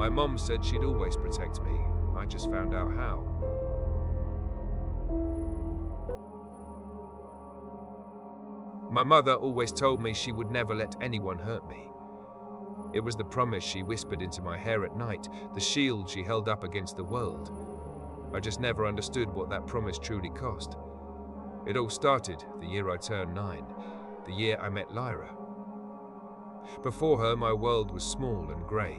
My mom said she'd always protect me. I just found out how. My mother always told me she would never let anyone hurt me. It was the promise she whispered into my hair at night, the shield she held up against the world. I just never understood what that promise truly cost. It all started the year I turned 9, the year I met Lyra. Before her, my world was small and grey,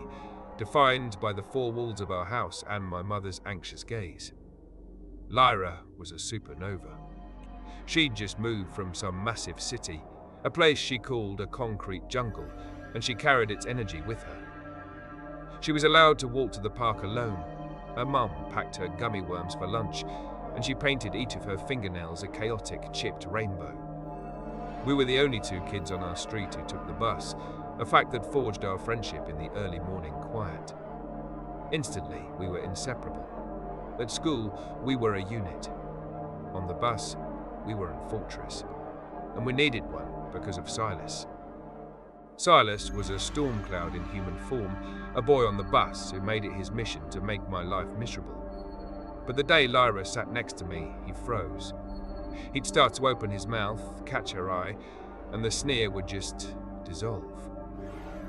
defined by the 4 walls of our house and my mother's anxious gaze. Lyra was a supernova. She'd just moved from some massive city, a place she called a concrete jungle, and she carried its energy with her. She was allowed to walk to the park alone. Her mum packed her gummy worms for lunch, and she painted each of her fingernails a chaotic, chipped rainbow. We were the only 2 kids on our street who took the bus, a fact that forged our friendship in the early morning quiet. Instantly, we were inseparable. At school, we were a unit. On the bus, we were a fortress, and we needed one because of Silas. Silas was a storm cloud in human form, a boy on the bus who made it his mission to make my life miserable. But the day Lyra sat next to me, he froze. He'd start to open his mouth, catch her eye, and the sneer would just dissolve.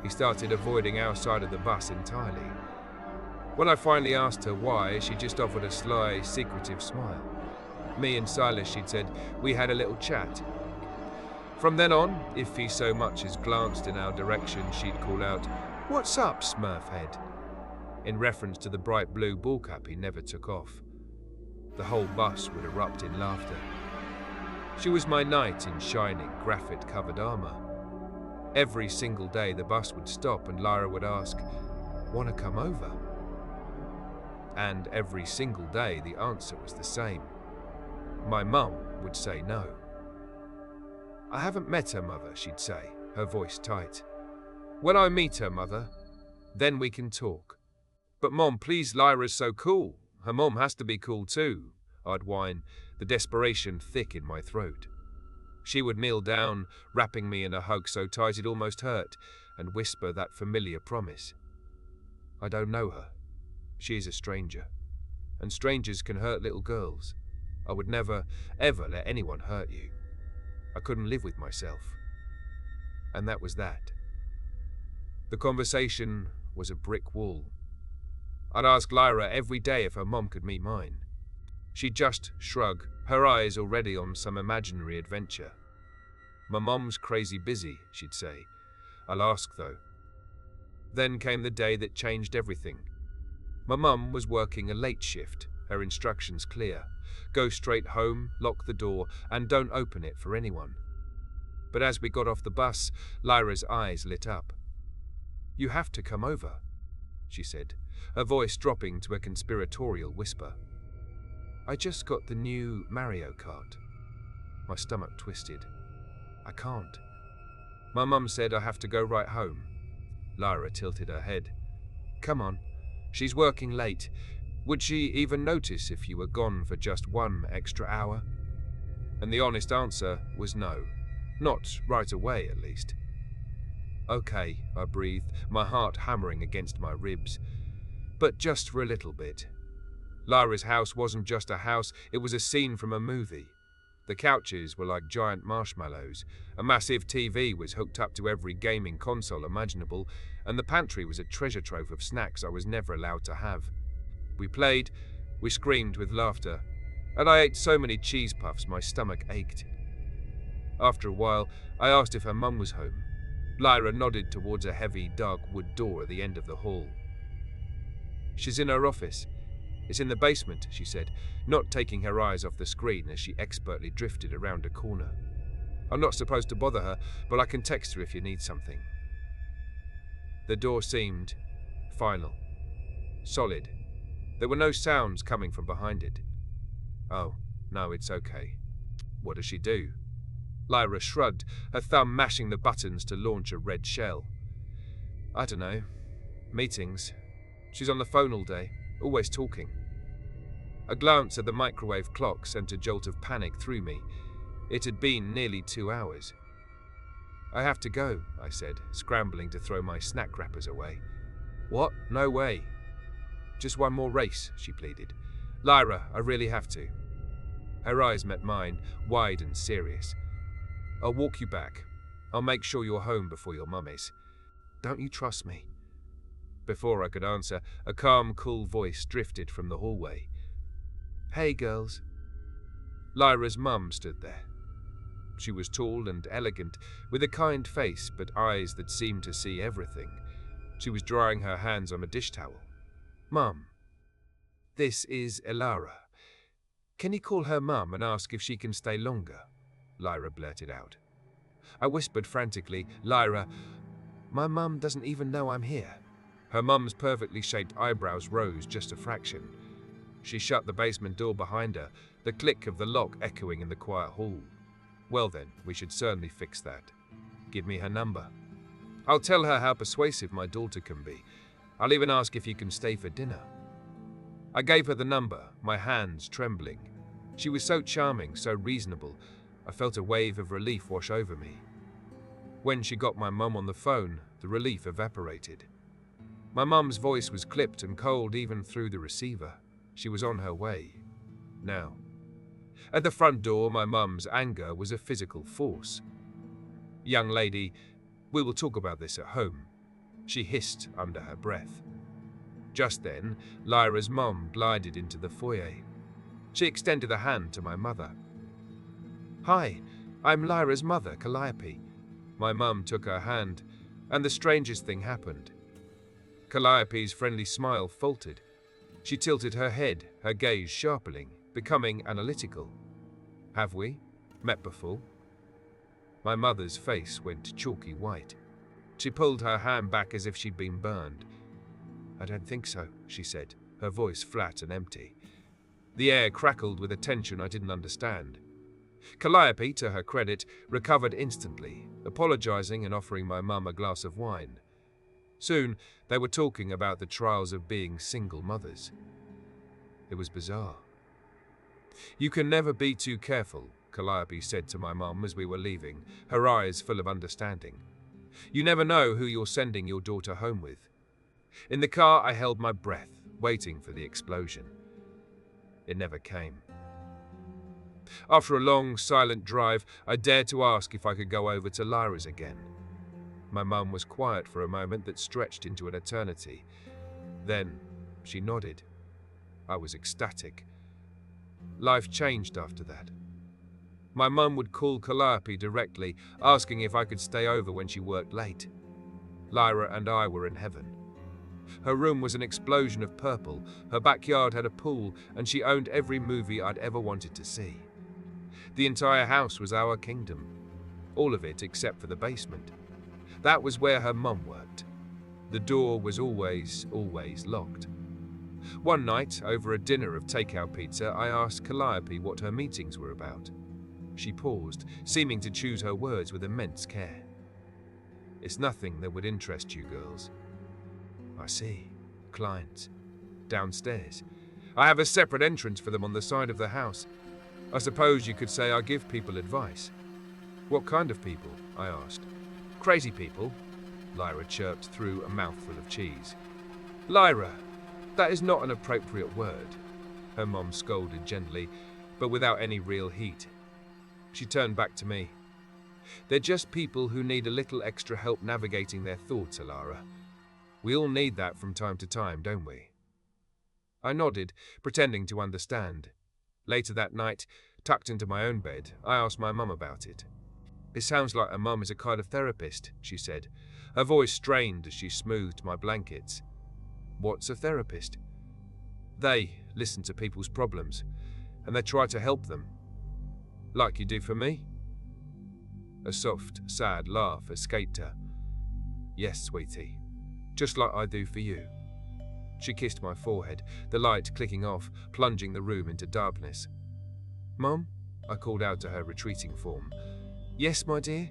He started avoiding our side of the bus entirely. When I finally asked her why, she just offered a sly, secretive smile. Me and Silas, she'd said, we had a little chat. From then on, if he so much as glanced in our direction, she'd call out, "What's up, Smurfhead?" in reference to the bright blue ball cap he never took off. The whole bus would erupt in laughter. She was my knight in shining, graphite-covered armor. Every single day the bus would stop and Lyra would ask, "Wanna come over?" And every single day the answer was the same. My mum would say no. "I haven't met her, Mother," she'd say, her voice tight. "When I meet her, Mother, then we can talk." "But Mom, please, Lyra's so cool. Her mom has to be cool too," I'd whine, the desperation thick in my throat. She would kneel down, wrapping me in a hug so tight it almost hurt, and whisper that familiar promise. "I don't know her. She is a stranger. And strangers can hurt little girls. I would never, ever let anyone hurt you. I couldn't live with myself." And that was that. The conversation was a brick wall. I'd ask Lyra every day if her mom could meet mine. She'd just shrug, her eyes already on some imaginary adventure. "My mom's crazy busy," she'd say. "I'll ask though." Then came the day that changed everything. My mum was working a late shift, her instructions clear. Go straight home, lock the door, and don't open it for anyone. But as we got off the bus, Lyra's eyes lit up. "You have to come over," she said, her voice dropping to a conspiratorial whisper. "I just got the new Mario Kart." My stomach twisted. "I can't." My mum said I have to go right home. Lyra tilted her head. "Come on. She's working late. Would she even notice if you were gone for just 1 extra hour?" And the honest answer was no. Not right away, at least. "Okay," I breathed, my heart hammering against my ribs. "But just for a little bit." Lyra's house wasn't just a house, it was a scene from a movie. The couches were like giant marshmallows, a massive TV was hooked up to every gaming console imaginable, and the pantry was a treasure trove of snacks I was never allowed to have. We played, we screamed with laughter, and I ate so many cheese puffs my stomach ached. After a while, I asked if her mum was home. Lyra nodded towards a heavy, dark wood door at the end of the hall. "She's in her office. It's in the basement," she said, not taking her eyes off the screen as she expertly drifted around a corner. "I'm not supposed to bother her, but I can text her if you need something." The door seemed final, solid. There were no sounds coming from behind it. "Oh, no, it's okay." "What does she do?" Lyra shrugged, her thumb mashing the buttons to launch a red shell. "I don't know. Meetings. She's on the phone all day, always talking." A glance at the microwave clock sent a jolt of panic through me. It had been nearly 2 hours. "I have to go," I said, scrambling to throw my snack wrappers away. What? No way. Just one more race, she pleaded. Lyra, I really have to. Her eyes met mine, wide and serious. I'll walk you back. I'll make sure you're home before your mum is. Don't you trust me? Before I could answer, a calm, cool voice drifted from the hallway. Hey, girls. Lyra's mum stood there. She was tall and elegant, with a kind face but eyes that seemed to see everything. She was drying her hands on a dish towel. Mum, this is Elara. Can you call her mum and ask if she can stay longer? Lyra blurted out. I whispered frantically, Lyra, my mum doesn't even know I'm here. Her mum's perfectly shaped eyebrows rose just a fraction. She shut the basement door behind her, the click of the lock echoing in the quiet hall. Well then, we should certainly fix that. Give me her number. I'll tell her how persuasive my daughter can be. I'll even ask if you can stay for dinner. I gave her the number, my hands trembling. She was so charming, so reasonable. I felt a wave of relief wash over me. When she got my mum on the phone, the relief evaporated. My mum's voice was clipped and cold even through the receiver. She was on her way. Now. At the front door, my mum's anger was a physical force. Young lady, we will talk about this at home, she hissed under her breath. Just then, Lyra's mum glided into the foyer. She extended a hand to my mother. Hi, I'm Lyra's mother, Calliope. My mum took her hand, and the strangest thing happened. Calliope's friendly smile faltered. She tilted her head, her gaze sharpening, becoming analytical. Have we met before? My mother's face went chalky white. She pulled her hand back as if she'd been burned. I don't think so, she said, her voice flat and empty. The air crackled with a tension I didn't understand. Calliope, to her credit, recovered instantly, apologizing and offering my mum a glass of wine. Soon, they were talking about the trials of being single mothers. It was bizarre. You can never be too careful, Calliope said to my mum as we were leaving, her eyes full of understanding. You never know who you're sending your daughter home with. In the car, I held my breath, waiting for the explosion. It never came. After a long, silent drive, I dared to ask if I could go over to Lyra's again. My mum was quiet for a moment that stretched into an eternity. Then, she nodded. I was ecstatic. Life changed after that. My mum would call Calliope directly, asking if I could stay over when she worked late. Lyra and I were in heaven. Her room was an explosion of purple, her backyard had a pool, and she owned every movie I'd ever wanted to see. The entire house was our kingdom. All of it except for the basement. That was where her mum worked. The door was always locked. One night, over a dinner of takeout pizza, I asked Calliope what her meetings were about. She paused, seeming to choose her words with immense care. It's nothing that would interest you girls. I see. Clients. Downstairs. I have a separate entrance for them on the side of the house. I suppose you could say I give people advice. What kind of people? I asked. Crazy people, Lyra chirped through a mouthful of cheese. Lyra, that is not an appropriate word, her mom scolded gently, but without any real heat. She turned back to me. They're just people who need a little extra help navigating their thoughts, Alara. We all need that from time to time, don't we? I nodded, pretending to understand. Later that night, tucked into my own bed, I asked my mum about it. It sounds like her mum is a kind of therapist, she said. Her voice strained as she smoothed my blankets. What's a therapist? They listen to people's problems, and they try to help them. Like you do for me? A soft, sad laugh escaped her. Yes, sweetie, just like I do for you. She kissed my forehead, the light clicking off, plunging the room into darkness. Mum? I called out to her retreating form. Yes, my dear?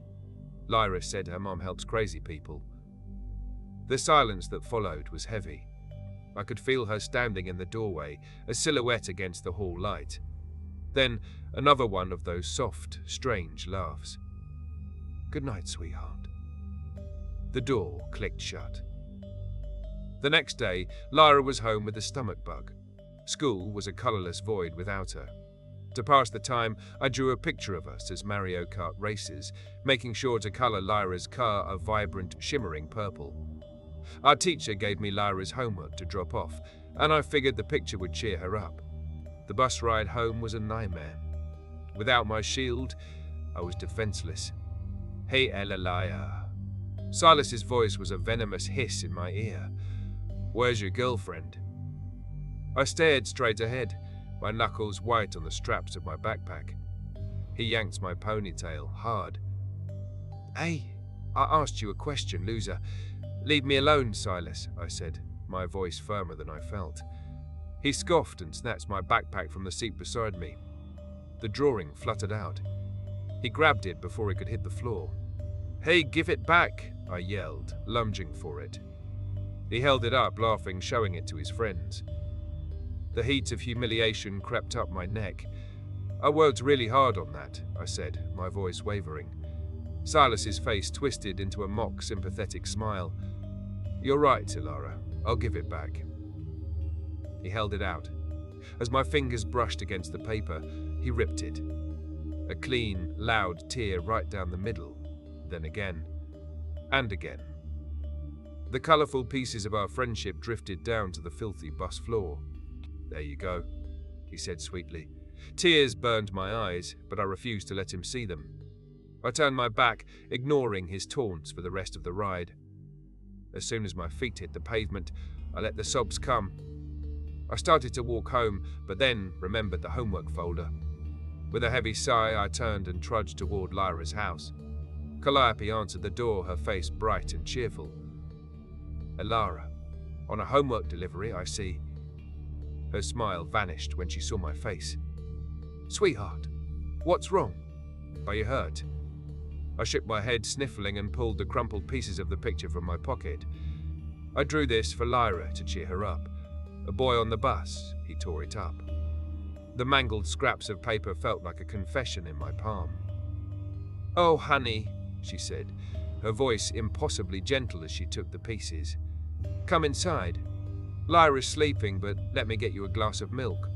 Lyra said her mum helps crazy people. The silence that followed was heavy. I could feel her standing in the doorway, a silhouette against the hall light. Then another one of those soft, strange laughs. Good night, sweetheart. The door clicked shut. The next day, Lyra was home with a stomach bug. School was a colourless void without her. To pass the time, I drew a picture of us as Mario Kart races, making sure to colour Lyra's car a vibrant, shimmering purple. Our teacher gave me Lyra's homework to drop off, and I figured the picture would cheer her up. The bus ride home was a nightmare. Without my shield, I was defenseless. Hey, Elalaya. Silas's voice was a venomous hiss in my ear. Where's your girlfriend? I stared straight ahead, my knuckles white on the straps of my backpack. He yanked my ponytail hard. Hey, I asked you a question, loser. Leave me alone, Silas, I said, my voice firmer than I felt. He scoffed and snatched my backpack from the seat beside me. The drawing fluttered out. He grabbed it before it could hit the floor. Hey, give it back, I yelled, lunging for it. He held it up, laughing, showing it to his friends. The heat of humiliation crept up my neck. I worked really hard on that, I said, my voice wavering. Silas's face twisted into a mock, sympathetic smile. You're right, Ilara. I'll give it back. He held it out. As my fingers brushed against the paper, he ripped it. A clean, loud tear right down the middle, then again, and again. The colourful pieces of our friendship drifted down to the filthy bus floor. There you go, he said sweetly. Tears burned my eyes, but I refused to let him see them. I turned my back, ignoring his taunts for the rest of the ride. As soon as my feet hit the pavement, I let the sobs come. I started to walk home, but then remembered the homework folder. With a heavy sigh, I turned and trudged toward Lyra's house. Calliope answered the door, her face bright and cheerful. Ilara, on a homework delivery, I see. Her smile vanished when she saw my face. Sweetheart, what's wrong? Are you hurt? I shook my head, sniffling, and pulled the crumpled pieces of the picture from my pocket. I drew this for Lyra to cheer her up. A boy on the bus, he tore it up. The mangled scraps of paper felt like a confession in my palm. Oh, honey, she said, her voice impossibly gentle as she took the pieces. Come inside. Lyra's sleeping, but let me get you a glass of milk.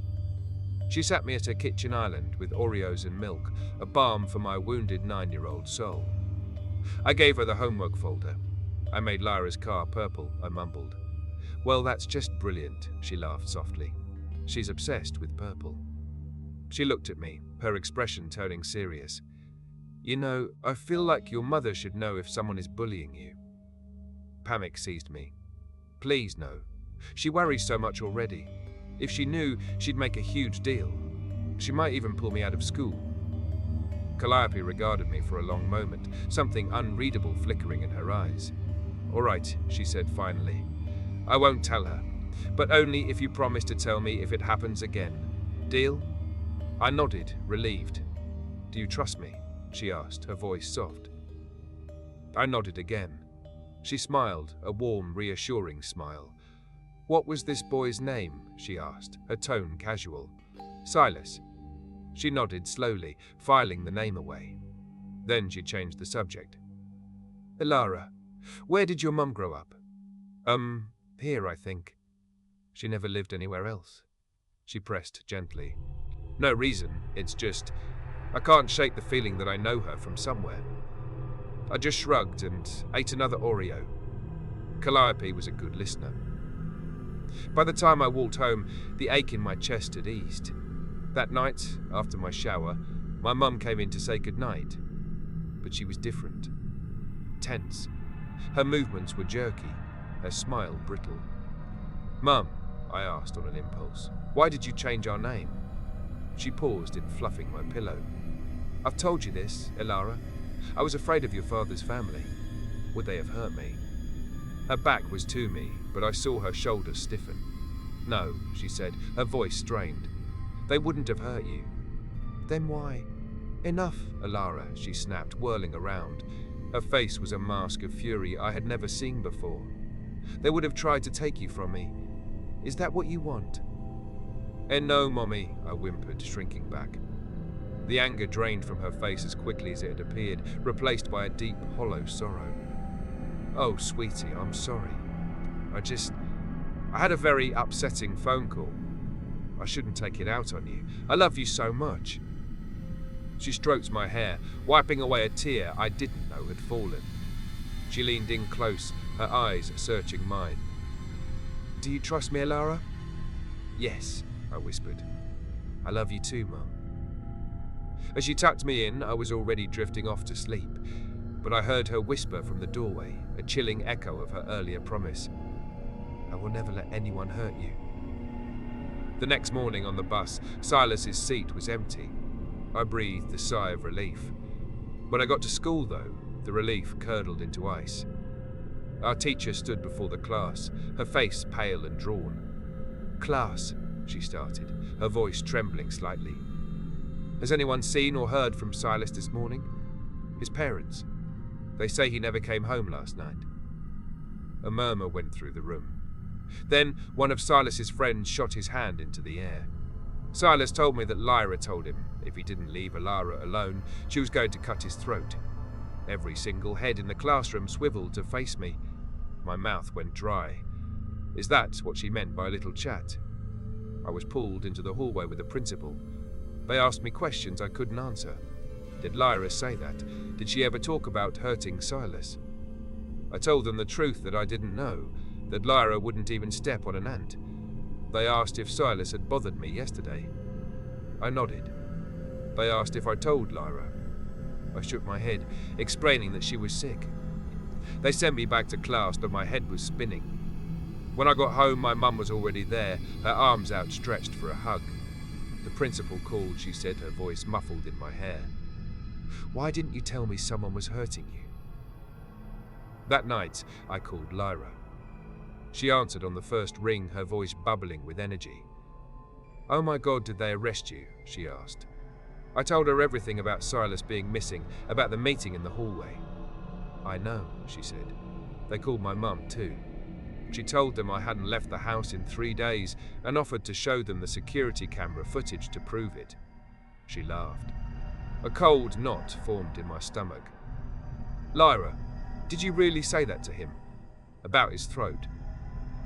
She sat me at her kitchen island with Oreos and milk, a balm for my wounded 9-year-old soul. I gave her the homework folder. I made Lyra's car purple, I mumbled. Well, that's just brilliant, she laughed softly. She's obsessed with purple. She looked at me, her expression turning serious. You know, I feel like your mother should know if someone is bullying you. Panic seized me. Please no. She worries so much already. If she knew, she'd make a huge deal. She might even pull me out of school. Calliope regarded me for a long moment, something unreadable flickering in her eyes. All right, she said finally. I won't tell her, but only if you promise to tell me if it happens again. Deal? I nodded, relieved. Do you trust me? She asked, her voice soft. I nodded again. She smiled, a warm, reassuring smile. What was this boy's name? She asked, her tone casual. Silas. She nodded slowly, filing the name away. Then she changed the subject. Ilara, where did your mum grow up? Here, I think. She never lived anywhere else. She pressed gently. No reason, it's just, I can't shake the feeling that I know her from somewhere. I just shrugged and ate another Oreo. Calliope was a good listener. By the time I walked home, the ache in my chest had eased. That night, after my shower, my mum came in to say goodnight. But she was different. Tense. Her movements were jerky, her smile brittle. Mum, I asked on an impulse, why did you change our name? She paused in fluffing my pillow. I've told you this, Ilara. I was afraid of your father's family. Would they have hurt me? Her back was to me, but I saw her shoulders stiffen. No, she said, her voice strained. They wouldn't have hurt you. Then why? Enough, Ilara, she snapped, whirling around. Her face was a mask of fury I had never seen before. They would have tried to take you from me. Is that what you want? No, Mommy, I whimpered, shrinking back. The anger drained from her face as quickly as it had appeared, replaced by a deep, hollow sorrow. Oh, sweetie, I'm sorry. I had a very upsetting phone call. I shouldn't take it out on you. I love you so much." She stroked my hair, wiping away a tear I didn't know had fallen. She leaned in close, her eyes searching mine. "Do you trust me, Alara?" "Yes," I whispered. "I love you too, Mum." As she tucked me in, I was already drifting off to sleep, but I heard her whisper from the doorway, a chilling echo of her earlier promise. "I will never let anyone hurt you." The next morning on the bus, Silas's seat was empty. I breathed a sigh of relief. When I got to school, though, the relief curdled into ice. Our teacher stood before the class, her face pale and drawn. "Class," she started, her voice trembling slightly. "Has anyone seen or heard from Silas this morning? His parents? They say he never came home last night." A murmur went through the room. Then one of Silas's friends shot his hand into the air. Silas told me that Lyra told him if he didn't leave Alara alone, she was going to cut his throat. Every single head in the classroom swiveled to face me. My mouth went dry. Is that what she meant by a little chat? I was pulled into the hallway with the principal. They asked me questions I couldn't answer. Did Lyra say that? Did she ever talk about hurting Silas? I told them the truth that I didn't know, that Lyra wouldn't even step on an ant. They asked if Silas had bothered me yesterday. I nodded. They asked if I told Lyra. I shook my head, explaining that she was sick. They sent me back to class, but my head was spinning. When I got home, my mum was already there, her arms outstretched for a hug. The principal called, she said, her voice muffled in my hair. "Why didn't you tell me someone was hurting you?" That night, I called Lyra. She answered on the first ring, her voice bubbling with energy. "Oh my God, did they arrest you?" she asked. I told her everything about Silas being missing, about the meeting in the hallway. "I know," she said. "They called my mum too. She told them I hadn't left the house in 3 days and offered to show them the security camera footage to prove it." She laughed. A cold knot formed in my stomach. "Lyra, did you really say that to him? About his throat?"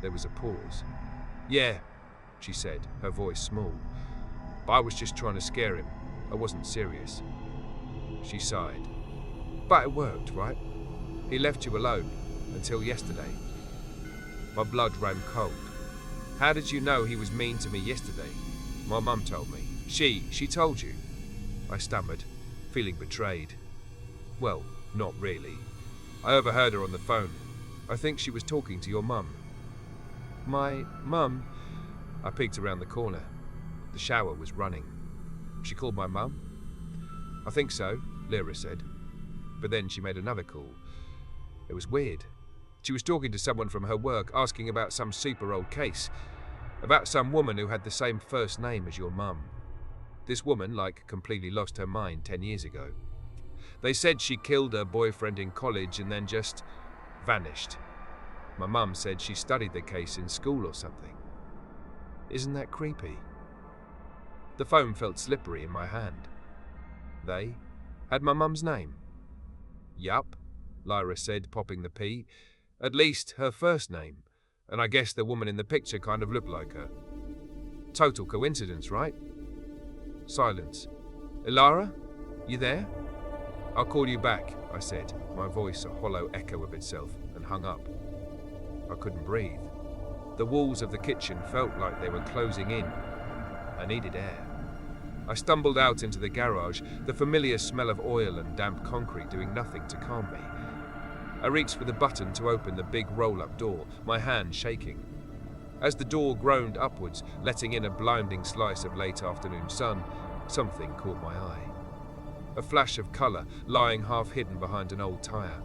There was a pause. "Yeah," she said, her voice small. "But I was just trying to scare him. I wasn't serious." She sighed. "But it worked, right? He left you alone until yesterday." My blood ran cold. "How did you know he was mean to me yesterday?" "My mum told me." She told you?" I stammered, feeling betrayed. "Well, not really. I overheard her on the phone. I think she was talking to your mum." "My mum?" I peeked around the corner. The shower was running. "She called my mum?" "I think so," Lyra said. But then she made another call. It was weird. She was talking to someone from her work, asking about some super old case. About some woman who had the same first name as your mum. This woman, completely lost her mind 10 years ago. They said she killed her boyfriend in college and then just vanished. My mum said she studied the case in school or something. Isn't that creepy? The phone felt slippery in my hand. They had my mum's name. "Yup," Lyra said, popping the P. "At least her first name, and I guess the woman in the picture kind of looked like her. Total coincidence, right?" Silence. "Ilara, you there?" "I'll call you back," I said, my voice a hollow echo of itself, and hung up. I couldn't breathe. The walls of the kitchen felt like they were closing in. I needed air. I stumbled out into the garage, the familiar smell of oil and damp concrete doing nothing to calm me. I reached for the button to open the big roll-up door, my hand shaking. As the door groaned upwards, letting in a blinding slice of late afternoon sun, something caught my eye. A flash of colour lying half hidden behind an old tyre.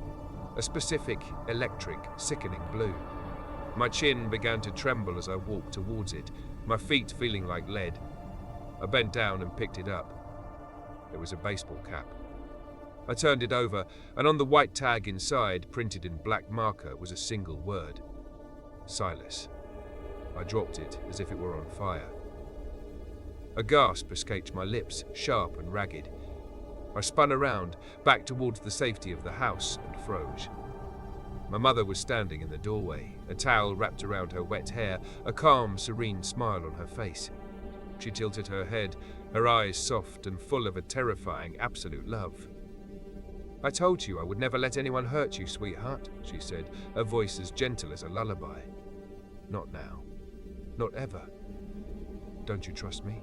A specific, electric, sickening blue. My chin began to tremble as I walked towards it, my feet feeling like lead. I bent down and picked it up. It was a baseball cap. I turned it over, and on the white tag inside, printed in black marker, was a single word. Silas. I dropped it as if it were on fire. A gasp escaped my lips, sharp and ragged. I spun around, back towards the safety of the house, and froze. My mother was standing in the doorway, a towel wrapped around her wet hair, a calm, serene smile on her face. She tilted her head, her eyes soft and full of a terrifying, absolute love. "I told you I would never let anyone hurt you, sweetheart," she said, her voice as gentle as a lullaby. "Not now. Not ever. Don't you trust me?"